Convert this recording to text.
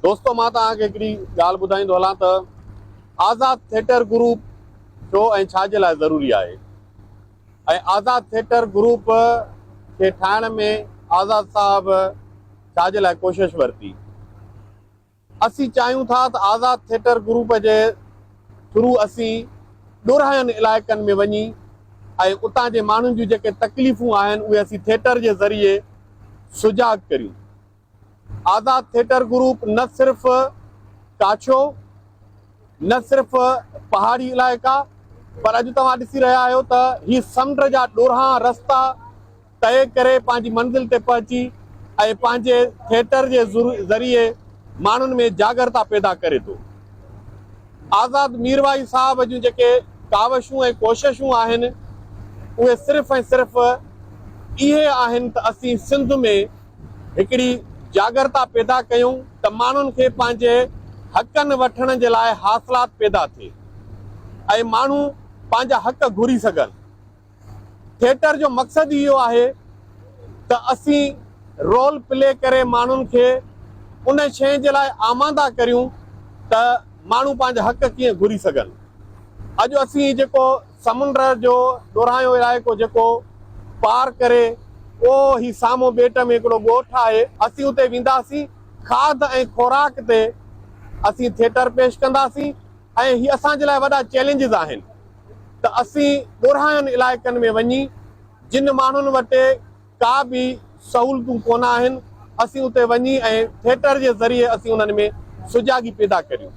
दोस्तों मां तव्हांखे हिकिड़ी ॻाल्हि ॿुधाईंदो हलां त आज़ाद थिएटर ग्रुप जो ऐं छा जे लाइ ज़रूरी आहे ऐं आज़ाद थिएटर ग्रुप खे ठाहिण में आज़ाद साहब छा जे लाइ कोशिशि वरिती। असीं चाहियूं था त आज़ाद थिएटर ग्रुप जे थ्रू असीं ॾुराहनि इलाइक़नि में वञी ऐं उतां जे माण्हुनि जूं जेके तकलीफ़ूं आहिनि उहे असीं थिएटर जे ज़रिए सुजाग करियूं। आज़ाद थिएटर ग्रुप न सिर्फ़ काछो, न सिर्फ़ पहाड़ी इलाइक़ा, पर अॼु तव्हां ॾिसी रहिया आहियो त ही समुंड जा ॾोरां रस्ता तइ करे पंहिंजी मंज़िल ते पहुची ऐं पंहिंजे थिएटर जे ज़रिए माण्हुनि में जागरता पैदा करे थो। आज़ाद मीरवाई साहब जूं जेके कावशूं ऐं कोशिशूं आहिनि उहे सिर्फ़ ऐं सिर्फ़ इहे आहिनि त असीं सिंध में हिकिड़ी जागरता पैदा कयूं त माण्हुनि खे पंहिंजे हक़नि वठण जे लाइ हासिलात पैदा थिए ऐं माण्हू पंहिंजा हक़ घुरी सघनि। थिएटर जो मक़सदु इहो आहे त असीं रोल प्ले करे माण्हुनि खे उन शइ जे लाइ आमादा करियूं त माण्हू पंहिंजा हक़ कीअं घुरी सघनि। अॼु असीं जेको समुंड जो ॾोराहियो इलाइक़ो जेको पार करे उहो ही साम्हूं ॿेट में हिकिड़ो ॻोठु आहे, असीं उते वेंदासीं, खाध ऐं खुराक ते असीं थिएटर पेश कंदासीं ऐं ही असांजे लाइ वॾा चैलेंजिस आहिनि त असीं ॾोराहनि इलाइक़नि में वञी जिन माण्हुनि वटि का बि सहूलियतूं कोन आहिनि असीं उते वञी ऐं थिएटर जे ज़रिए असीं उन्हनि में सुजागी पैदा करियूं।